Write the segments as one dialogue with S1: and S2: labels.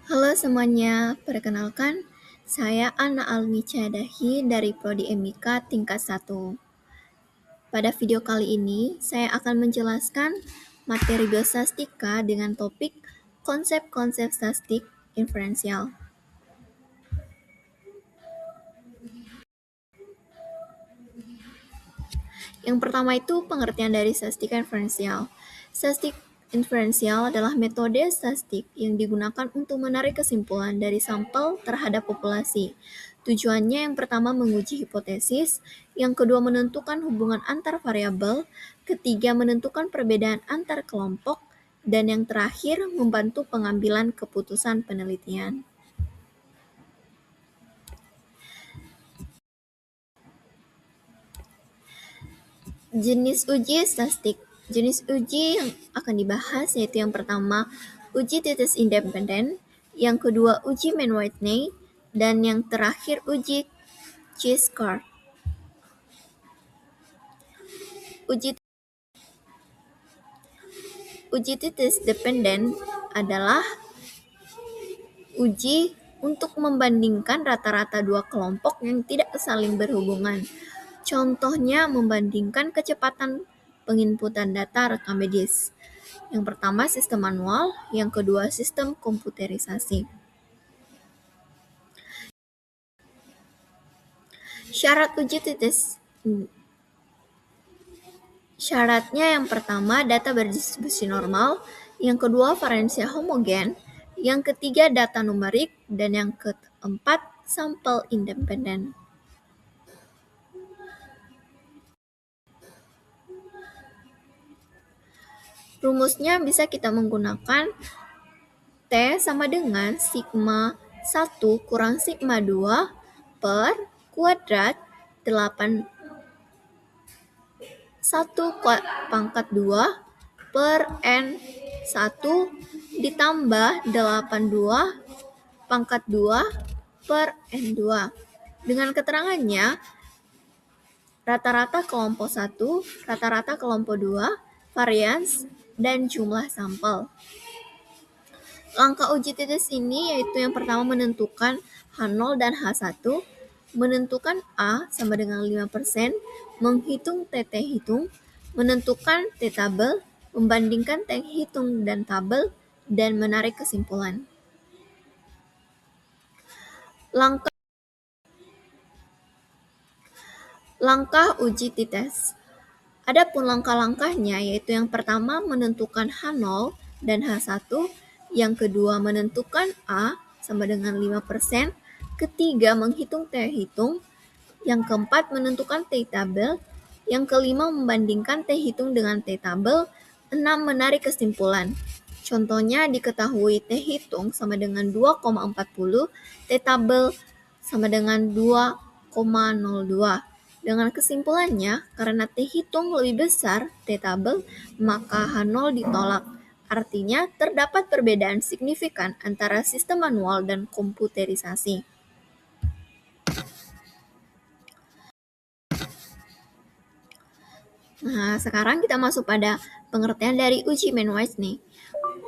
S1: Halo semuanya, perkenalkan, saya Ana Almi Cadahi dari Prodi MIKA tingkat 1. Pada video kali ini, saya akan menjelaskan materi geosastika dengan topik konsep-konsep statistik inferensial. Yang pertama itu pengertian dari statistika inferensial. Statistik inferensial adalah metode statistik yang digunakan untuk menarik kesimpulan dari sampel terhadap populasi. Tujuannya yang pertama menguji hipotesis, yang kedua menentukan hubungan antar variabel, ketiga menentukan perbedaan antar kelompok, dan yang terakhir membantu pengambilan keputusan penelitian. Jenis uji statistik. Jenis uji yang akan dibahas yaitu yang pertama, uji titis independen, yang kedua uji Mann-Whitney, dan yang terakhir uji J-score. Uji titis dependen adalah uji untuk membandingkan rata-rata dua kelompok yang tidak saling berhubungan. Contohnya membandingkan kecepatan penginputan data rekam medis. Yang pertama sistem manual, yang kedua sistem komputerisasi. Syarat uji titis. Syaratnya yang pertama data berdistribusi normal, yang kedua variansia homogen, yang ketiga data numerik, dan yang keempat sampel independen. Rumusnya bisa kita menggunakan T sama dengan sigma 1 kurang sigma 2 per kuadrat 8 1 pangkat 2 per N 1 ditambah 82 pangkat 2 per N 2. Dengan keterangannya, rata-rata kelompok 1, rata-rata kelompok 2, varians, dan jumlah sampel. Langkah uji titis ini yaitu yang pertama menentukan H0 dan H1, menentukan A sama dengan 5%, menghitung TT hitung, menentukan T-tabel, membandingkan T hitung dan tabel, dan menarik kesimpulan. Langkah uji titis. Adapun langkah-langkahnya yaitu yang pertama menentukan H0 dan H1, yang kedua menentukan A sama dengan 5%, ketiga menghitung T hitung, yang keempat menentukan T-tabel, yang kelima membandingkan T hitung dengan T-tabel, 6 menarik kesimpulan. Contohnya diketahui T hitung sama dengan 2,40, T-tabel sama dengan 2,02. Dengan kesimpulannya, karena T hitung lebih besar T-tabel, maka H0 ditolak. Artinya, terdapat perbedaan signifikan antara sistem manual dan komputerisasi. Nah, sekarang kita masuk pada pengertian dari uji Mann-Whitney.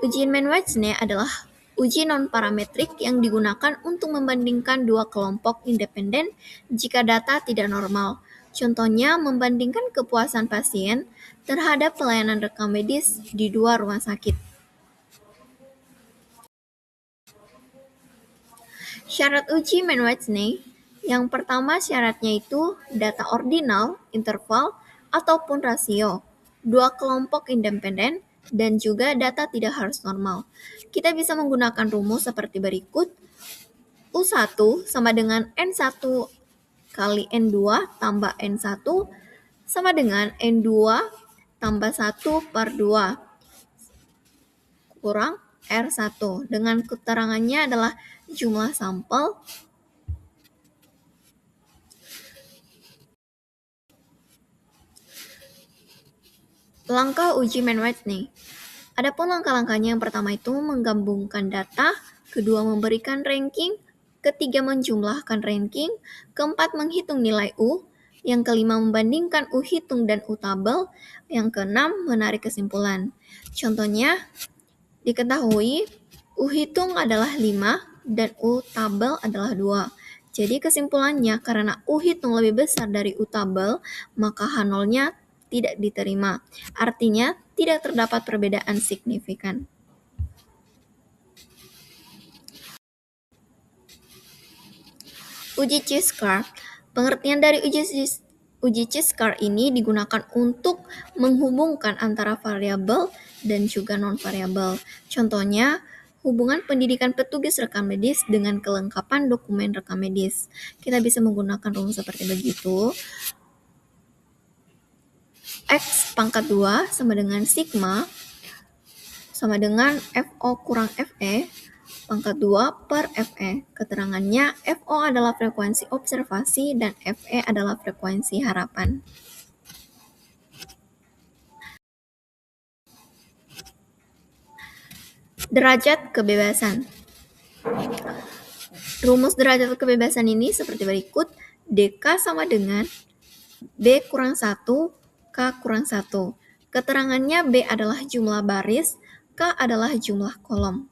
S1: Uji Mann-Whitney adalah uji non-parametrik yang digunakan untuk membandingkan dua kelompok independen jika data tidak normal. Contohnya, membandingkan kepuasan pasien terhadap pelayanan rekam medis di dua rumah sakit. Syarat uji Mann-Whitney. Yang pertama syaratnya itu data ordinal, interval, ataupun rasio, dua kelompok independen, dan juga data tidak harus normal. Kita bisa menggunakan rumus seperti berikut. U1 sama dengan N1 kali N2 tambah N1 sama dengan N2 tambah 1 per 2 kurang R1. Dengan keterangannya adalah jumlah sampel langkah uji Mann-Whitney. Adapun langkah-langkahnya yang pertama itu menggabungkan data, kedua memberikan ranking, ketiga menjumlahkan ranking, keempat menghitung nilai U, yang kelima membandingkan U hitung dan U tabel, yang keenam menarik kesimpulan. Contohnya diketahui U hitung adalah 5 dan U tabel adalah 2. Jadi kesimpulannya, karena U hitung lebih besar dari U tabel, maka H0-nya tidak diterima. Artinya, tidak terdapat perbedaan signifikan. Uji Cheever. Pengertian dari uji Cheever ini digunakan untuk menghubungkan antara variabel dan juga non-variabel. Contohnya, hubungan pendidikan petugas rekam medis dengan kelengkapan dokumen rekam medis. Kita bisa menggunakan rumus seperti begitu. X pangkat 2 sama dengan sigma sama dengan FO kurang FE pangkat 2 per FE. Keterangannya, FO adalah frekuensi observasi dan FE adalah frekuensi harapan. Derajat kebebasan. Rumus derajat kebebasan ini seperti berikut. DK sama dengan B kurang 1, K kurang 1. Keterangannya B adalah jumlah baris, K adalah jumlah kolom.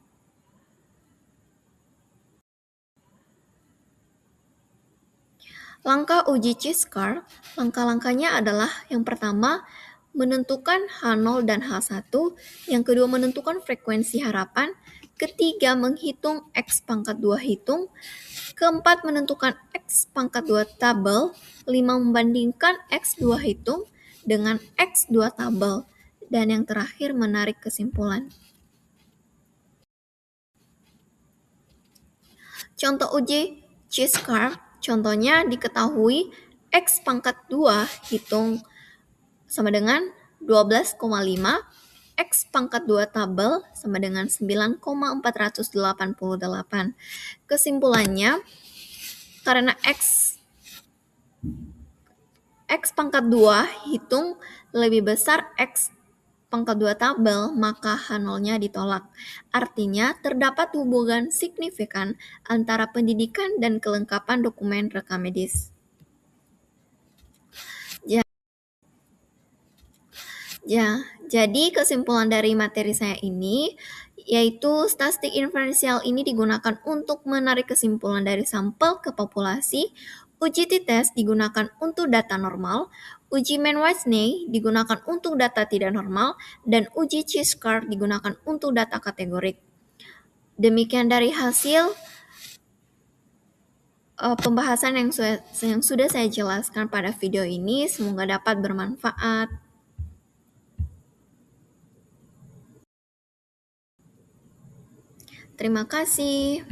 S1: Langkah uji Cheever, langkah-langkahnya adalah yang pertama, menentukan H0 dan H1, yang kedua menentukan frekuensi harapan, ketiga menghitung X pangkat 2 hitung, keempat menentukan X pangkat 2 tabel, 5 membandingkan X2 hitung dengan X2 tabel, dan yang terakhir menarik kesimpulan. Contoh uji Cheever, contohnya diketahui X pangkat 2 hitung sama dengan 12,5, X pangkat 2 tabel sama dengan 9,488. Kesimpulannya, karena X pangkat 2 hitung lebih besar X pangkat 2 tabel, maka H0-nya ditolak. Artinya, terdapat hubungan signifikan antara pendidikan dan kelengkapan dokumen rekam medis. Jadi kesimpulan dari materi saya ini yaitu statistik inferensial ini digunakan untuk menarik kesimpulan dari sampel ke populasi, uji t-test digunakan untuk data normal, uji Mann-Whitney digunakan untuk data tidak normal, dan uji Cheever digunakan untuk data kategorik. Demikian dari hasil pembahasan yang sudah saya jelaskan pada video ini, semoga dapat bermanfaat. Terima kasih.